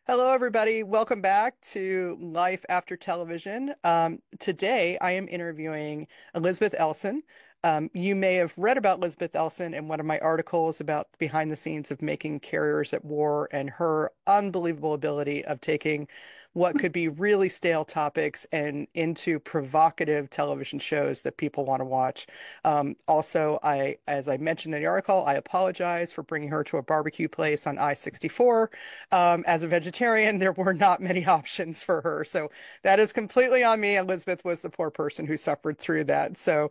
Hello, everybody. Welcome back to Life After Television. Today, I am interviewing Elizabeth Elson. You may have read about Elizabeth Elson in one of my articles about behind the scenes of making carriers at war and her unbelievable ability of taking what could be really stale topics and into provocative television shows that people want to watch. Also, as I mentioned in the article, I apologize for bringing her to a barbecue place on I-64. As a vegetarian, there were not many options for her. So that is completely on me. Elizabeth was the poor person who suffered through that. So,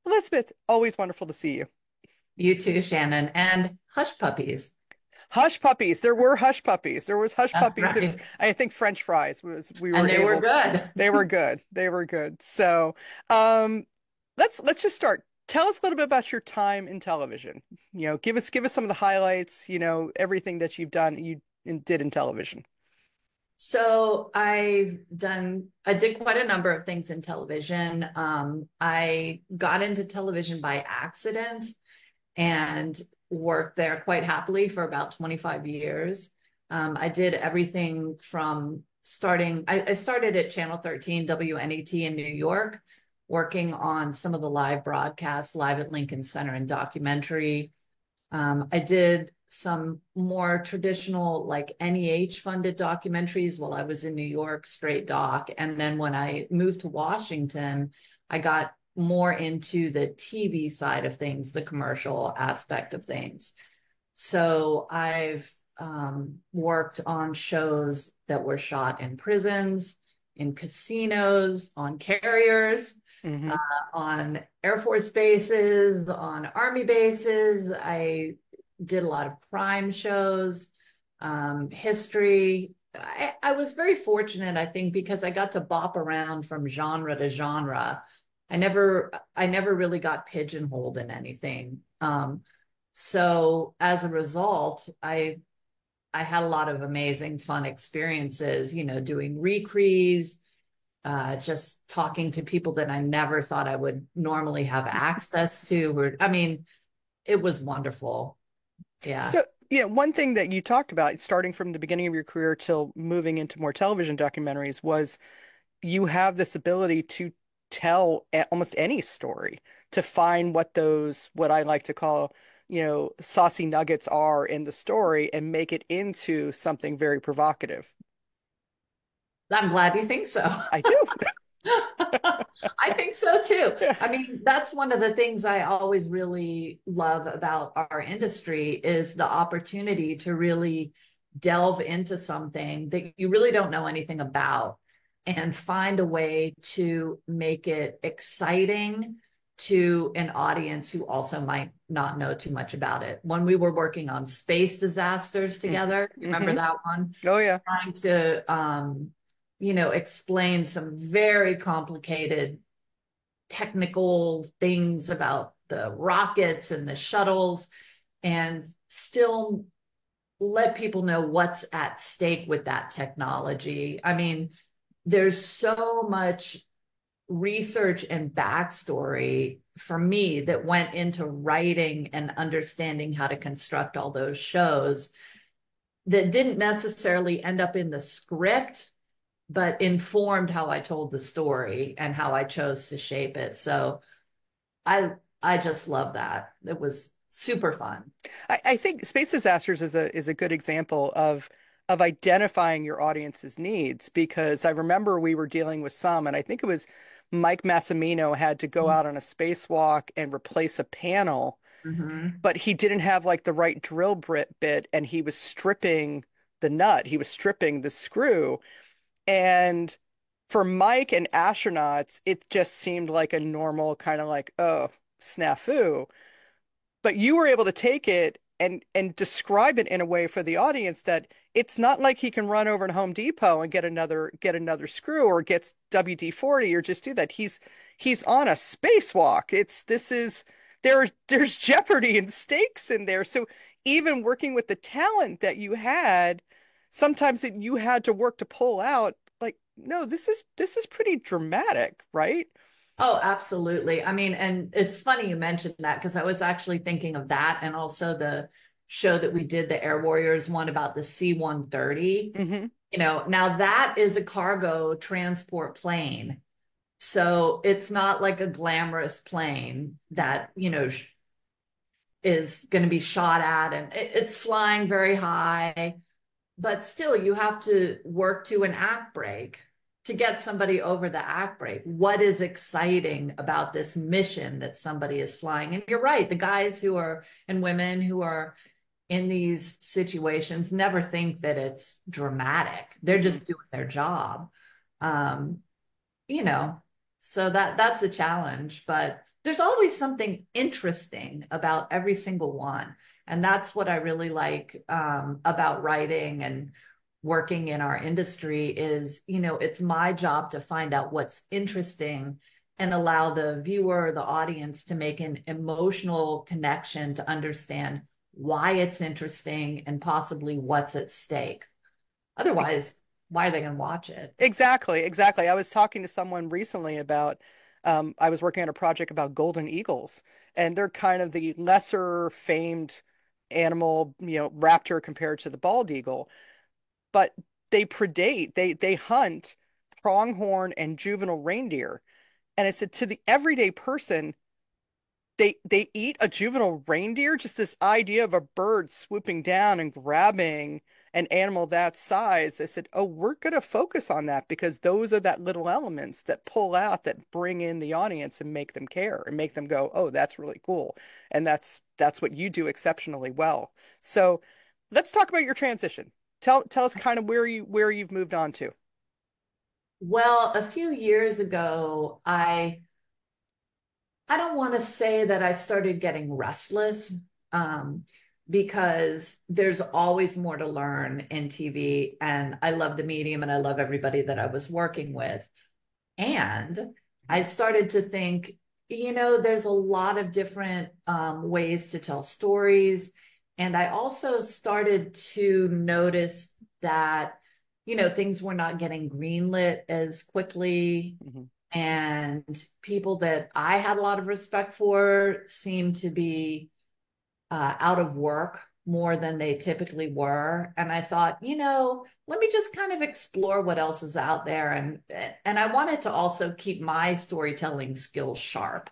Elizabeth, always wonderful to see you. You too, Shannon. And hush puppies. Hush puppies. There were hush puppies. There was hush That's puppies. If right. I think French fries was we And were they were able to. good. They were good. They were good. So, um, let's just start. Tell us a little bit about your time in television. Give us some of the highlights. Everything that you've done you did in television. I did quite a number of things in television. I got into television by accident and worked there quite happily for about 25 years. I did everything from I started at Channel 13 WNET in New York, working on some of the live broadcasts, live at Lincoln Center and documentary. I did some more traditional, like NEH funded documentaries while I was in New York, straight doc. And then when I moved to Washington, I got more into the TV side of things, the commercial aspect of things. So I've worked on shows that were shot in prisons, in casinos, on carriers, uh, Hmm. on Air Force bases, on Army bases. I did a lot of crime shows, history. I was very fortunate, I think, because I got to bop around from genre to genre. I never really got pigeonholed in anything. So as a result, I had a lot of amazing fun experiences, doing recrees, just talking to people that I never thought I would normally have access to. I mean, it was wonderful. Yeah. So, one thing that you talked about, starting from the beginning of your career till moving into more television documentaries, was you have this ability to tell almost any story, to find what I like to call, saucy nuggets are in the story and make it into something very provocative. I'm glad you think so. I do. I think so too. Yeah. I mean, that's one of the things I always really love about our industry is the opportunity to really delve into something that you really don't know anything about and find a way to make it exciting to an audience who also might not know too much about it. When we were working on space disasters together, you remember Mm-hmm. that one? Oh yeah. Trying to explain some very complicated technical things about the rockets and the shuttles and still let people know what's at stake with that technology. I mean, there's so much research and backstory for me that went into writing and understanding how to construct all those shows that didn't necessarily end up in the script but informed how I told the story and how I chose to shape it. So I I just love that. It was super fun. I think space disasters is a good example of identifying your audience's needs because I remember we were dealing with some, and I think it was Mike Massimino had to go out on a spacewalk and replace a panel, Mm-hmm. but he didn't have like the right drill bit, and he was stripping the nut, he was stripping the screw, and for Mike and astronauts, it just seemed like a normal kind of like, oh, snafu. But you were able to take it and describe it in a way for the audience that it's not like he can run over to Home Depot and get another screw or gets WD-40 or just do that. He's on a spacewalk. There's jeopardy and stakes in there. So even working with the talent that you had, sometimes that you had to work to pull out, like, no, this is pretty dramatic, right? Oh, absolutely. I mean, and it's funny you mentioned that because I was actually thinking of that and also the show that we did, the Air Warriors one about the C-130. Hmm. Now that is a cargo transport plane. So it's not like a glamorous plane Hmm. that, is going to be shot at, and it's flying very high, but still you have to work to an act break to get somebody over the act break. What is exciting about this mission that somebody is flying? And you're right, the guys who are and women who are in these situations never think that it's dramatic. They're Hmm. just doing their job. Um, you know, so that's a challenge, but there's always something interesting about every single one. And that's what I really like about writing and working in our industry is, it's my job to find out what's interesting and allow the viewer, the audience to make an emotional connection to understand why it's interesting and possibly what's at stake. Otherwise, why are they going to watch it? Exactly, exactly. I was talking to someone recently about, I was working on a project about golden eagles, and they're kind of the lesser famed animal, raptor compared to the bald eagle, but they predate, they hunt pronghorn and juvenile reindeer. And I said to the everyday person, they eat a juvenile reindeer, just this idea of a bird swooping down and grabbing an animal that size. I said, oh, we're going to focus on that because those are that little elements that pull out, that bring in the audience and make them care and make them go, oh, that's really cool. And that's what you do exceptionally well. So let's talk about your transition. Tell us kind of where you've moved on to. Well, a few years ago, I don't want to say that I started getting restless, um, because there's always more to learn in TV, and I love the medium and I love everybody that I was working with. And I started to think, there's a lot of different ways to tell stories. And I also started to notice that, things were not getting greenlit as quickly. Mhm. And people that I had a lot of respect for seemed to be out of work more than they typically were. And I thought, let me just kind of explore what else is out there. And I wanted to also keep my storytelling skills sharp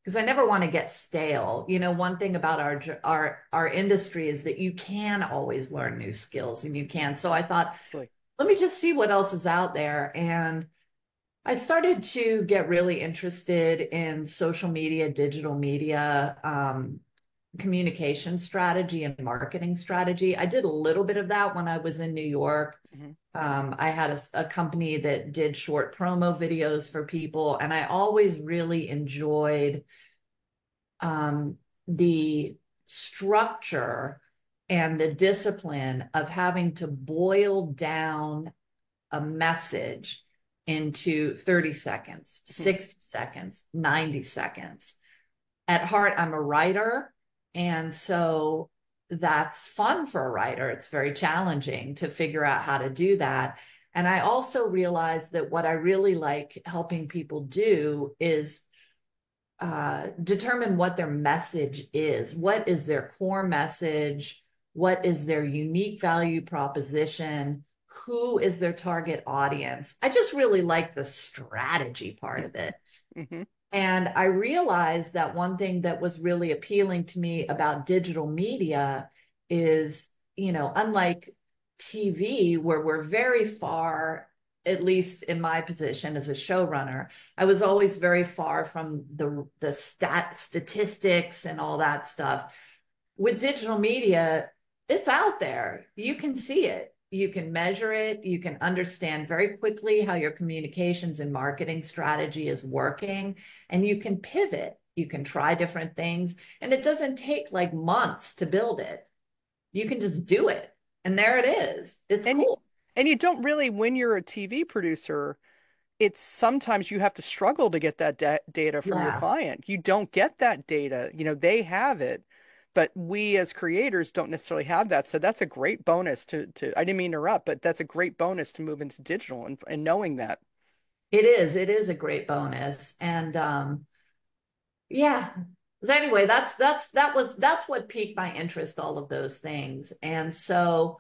because I never want to get stale. One thing about our industry is that you can always learn new skills and you can. So I thought, Absolutely. let me just see what else is out there. And I started to get really interested in social media, digital media, communication strategy and marketing strategy. I did a little bit of that when I was in New York. Hmm. I had a company that did short promo videos for people, and I always really enjoyed the structure and the discipline of having to boil down a message into 30 seconds, Hmm. 60 seconds, 90 seconds. At heart, I'm a writer. And so that's fun for a writer. It's very challenging to figure out how to do that. And I also realized that what I really like helping people do is determine what their message is. What is their core message? What is their unique value proposition? Who is their target audience? I just really like the strategy part of it. Hmm. And I realized that one thing that was really appealing to me about digital media is, unlike TV, where we're very far, at least in my position as a showrunner, I was always very far from the statistics and all that stuff. With digital media, it's out there. You can see it. You can measure it. You can understand very quickly how your communications and marketing strategy is working, and you can pivot. You can try different things, and it doesn't take like months to build it. You can just do it, and there it is. It's And cool. and you don't really, when you're a TV producer, it's sometimes you have to struggle to get that data from your Yeah. client. You don't get that data. They have it, but we as creators don't necessarily have that. So that's a great bonus I didn't mean to interrupt, but that's a great bonus to move into digital and knowing that. It is. It is a great bonus. And yeah. So anyway, that's what piqued my interest, all of those things. And so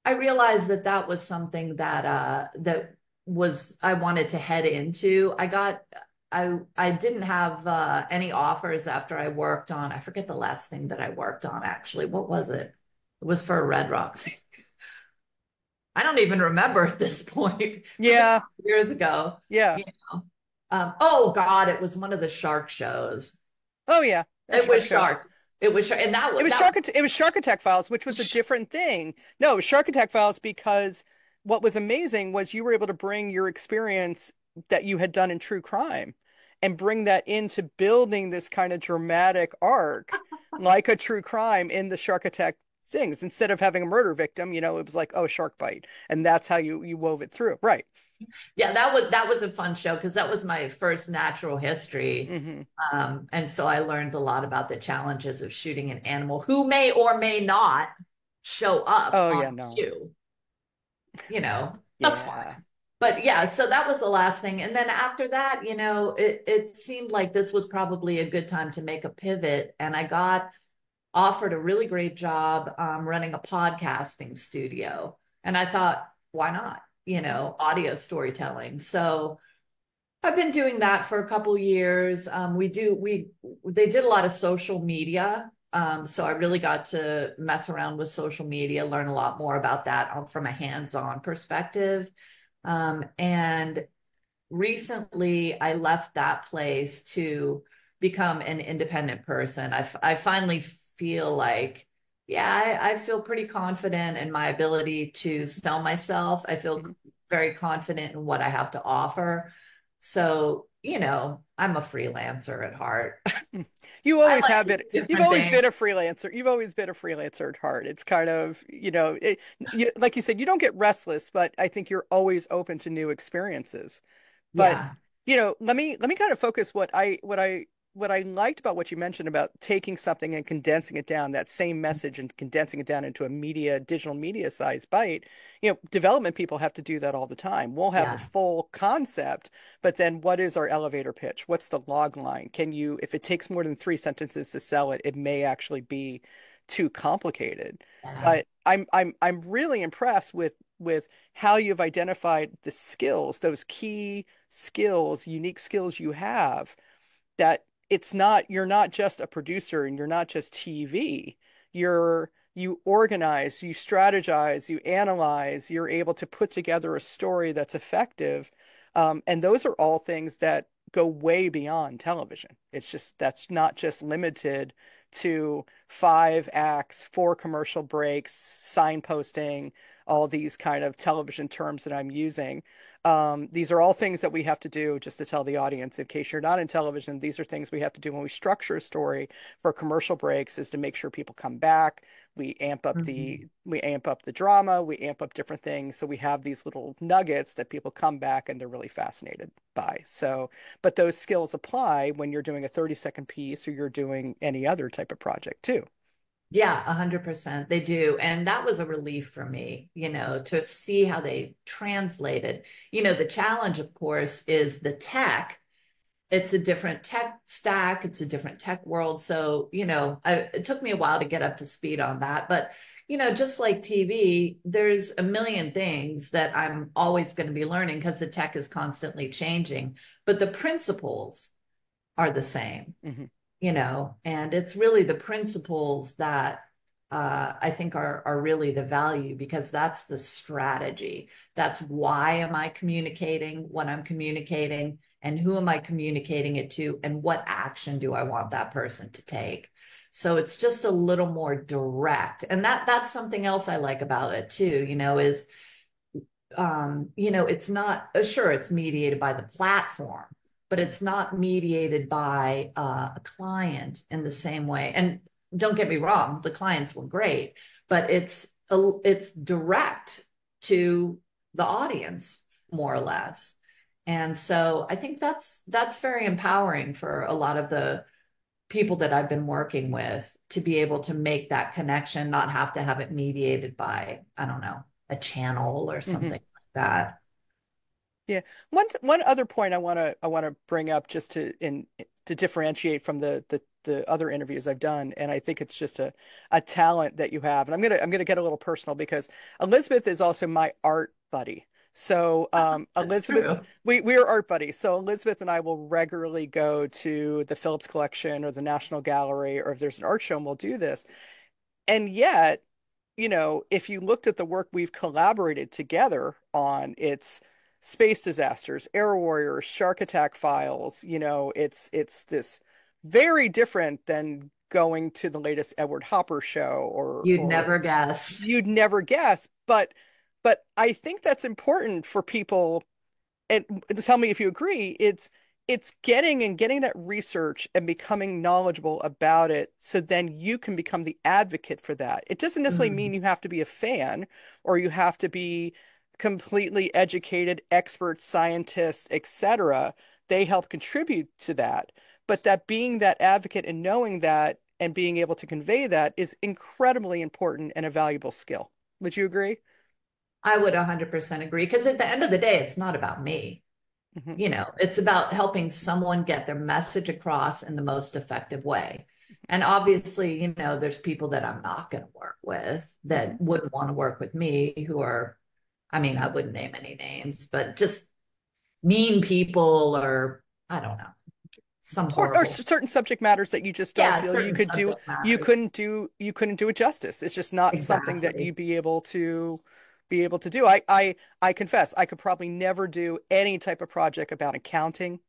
I realized that that was something that was I wanted to head into. I didn't have any offers after I worked on, I forget the last thing that I worked on actually. What was it? It was for Red Rocks. I don't even remember at this point. It was a Yeah, couple years ago. yeah. You know. Oh God, it was one of the shark shows. Oh yeah, a It shark was show. Shark. It was Shark, and It was that Shark. It was Shark Attack Files, which was a was different thing. No, it was Shark Attack Files because what was amazing was you were able to bring your experience that you had done in true crime and bring that into building this kind of dramatic arc, like a true crime in the Shark Attack things. Instead of having a murder victim, it was like, oh, shark bite, and that's how you wove it through. Right. yeah, that was a fun show because that was my first natural history. Hmm. And so I learned a lot about the challenges of shooting an animal who may or may not show up Oh on yeah, no. view. That's fine. Yeah. But yeah, so that was the last thing. And then after that, it seemed like this was probably a good time to make a pivot. And I got offered a really great job running a podcasting studio. And I thought, why not? Audio storytelling. So I've been doing that for a couple years. They did a lot of social media. So I really got to mess around with social media, learn a lot more about that from a hands-on perspective. And recently I left that place to become an independent person. I finally feel like, yeah, I feel pretty confident in my ability to sell myself. I feel Mhm. very confident in what I have to offer. So, I'm a freelancer at heart. Mm. You I always like have to been. do You've different always things. been a freelancer. You've always been a freelancer at heart. It's kind of, like you said, you don't get restless, but I think you're always open to new experiences. But Yeah. let me kind of focus what I liked about what you mentioned about taking something and condensing it down, that same message and condensing it down into a digital media size bite. Development people have to do that all the time. We'll have a Yeah. full concept, but then what is our elevator pitch? What's the log line? If it takes more than three sentences to sell it, it may actually be too complicated. Yeah. But I'm really impressed with how you've identified the skills, those key skills, unique skills you have, that you're not just a producer and you're not just TV. You organize, you strategize, you analyze, you're able to put together a story that's effective. And those are all things that go way beyond television. That's not just limited to 5 acts, 4 commercial breaks, signposting, all these kind of television terms that I'm using. These are all things that we have to do just to tell the audience, in case you're not in television, these are things we have to do when we structure a story for commercial breaks, is to make sure people come back. Mhm. We amp up the drama, we amp up different things. So we have these little nuggets that people come back and they're really fascinated by. So, but those skills apply when you're doing a 30-second piece or you're doing any other type of project too. Yeah, 100%. They do. And that was a relief for me, to see how they translated. The challenge, of course, is the tech. It's a different tech stack, it's a different tech world. So, it took me a while to get up to speed on that. But, just like TV, there's a million things that I'm always going to be learning because the tech is constantly changing. But the principles are the same, Hmm. and it's really the principles that I think are really the value because that's the strategy. That's why am I communicating what I'm communicating and who am I communicating it to and what action do I want that person to take. So it's just a little more direct. And that's something else I like about it too, is it's not sure it's mediated by the platform, but it's not mediated by a client in the same way. And don't get me wrong, the clients were great, but it's direct to the audience more or less. And so I think that's very empowering for a lot of the people that I've been working with to be able to make that connection, not have to have it mediated by, I don't know, a channel or Hmm. something like that. Yeah. One other point I want to bring up just to in to differentiate from the other interviews I've done. And I think it's just a talent that you have. And I'm gonna get a little personal because Elizabeth is also my art buddy. So That's Elizabeth, true. we are art buddies. So Elizabeth and I will regularly go to the Phillips Collection or the National Gallery, or if there's an art show, and we'll do this. And yet, if you looked at the work we've collaborated together on, it's space disasters, air warriors, shark attack files, it's this very different than going to the latest Edward Hopper show You'd or never guess. you'd never guess. But I think that's important for people, and tell me if you agree, it's getting that research and becoming knowledgeable about it so then you can become the advocate for that. It doesn't necessarily mean Mhm. you have to be a fan or you have to be completely educated, expert, scientist, etc. They help contribute to that. But that being that advocate and knowing that and being able to convey that is incredibly important and a valuable skill. Would you agree? I would 100% agree because at the end of the day, it's not about me. Hmm. It's about helping someone get their message across in the most effective way. And obviously, there's people that I'm not going to work with Hmm. that wouldn't want to work with me who are, I mean, I wouldn't name any names, but just mean people or I don't know, some Or horrible, certain subject matters that you just don't yeah, feel you certain could do, subject matters. you couldn't do it justice. It's just not something that Exactly. you'd be able to do. I confess I could probably never do any type of project about accounting,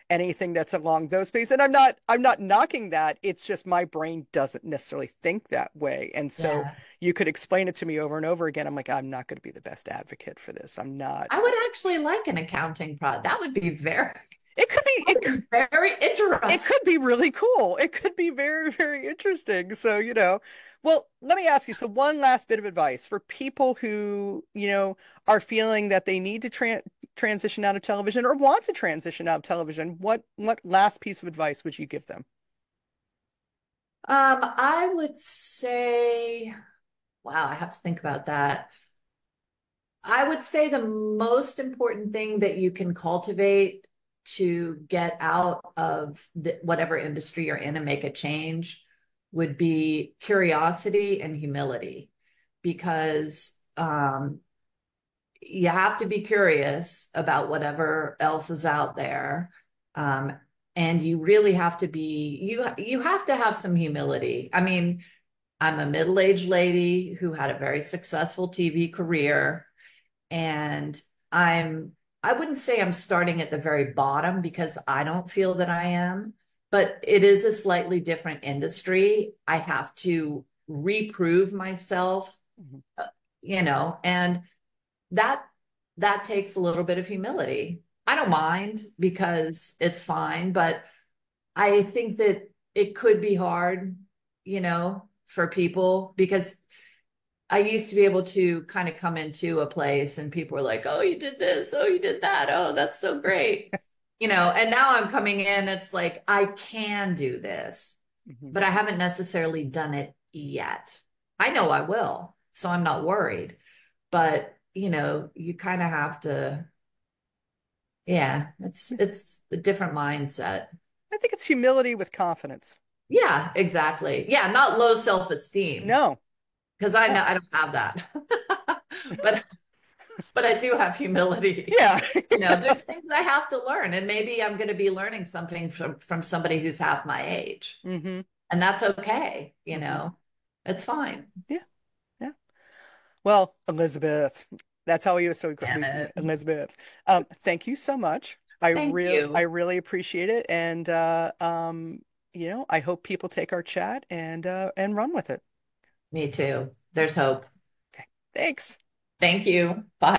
anything that's along those spaces. And I'm not knocking that. It's just my brain doesn't necessarily think that way. And so Yeah. you could explain it to me over and over again. I'm like, I'm not going to be the best advocate for this. I'm not. I would actually like an accounting product. That would be It could be that would be very it interesting. could be really cool. It could be very, very interesting. So, well, let me ask you. So, one last bit of advice for people who, are feeling that they need to transition out of television or want to transition out of television. What last piece of advice would you give them? I would say, wow, I have to think about that. I would say the most important thing that you can cultivate to get out of whatever industry you're in and make a change would be curiosity and humility because you have to be curious about whatever else is out there. Um, and you really have to you have to have some humility. I mean, I'm a middle-aged lady who had a very successful TV career and I wouldn't say I'm starting at the very bottom because I don't feel that I am, but it is a slightly different industry. I have to reprove myself, Mhm. and that that takes a little bit of humility. I don't mind because it's fine, but I think that it could be hard, for people because I used to be able to kind of come into a place and people were like, "Oh, you did this. Oh, you did that. Oh, that's so great." And now I'm coming in, it's like I can do this, Mhm. but I haven't necessarily done it yet. I know I will, so I'm not worried. But, you kind of have to, yeah, it's a different mindset. I think it's humility with confidence. Yeah, exactly. Yeah, not low self-esteem No, because I know no, I don't have that. But I do have humility. yeah. There's things I have to learn, and maybe I'm going to be learning something from somebody who's half my age, Hmm. and that's okay. Hmm. It's fine. Yeah, yeah. Well, Elizabeth, that's how we so Damn we it. Elizabeth. Thank you so much. Thank I you. really appreciate it, and I hope people take our chat and run with it. Me too. There's hope. Okay, thanks. Thank you. Bye.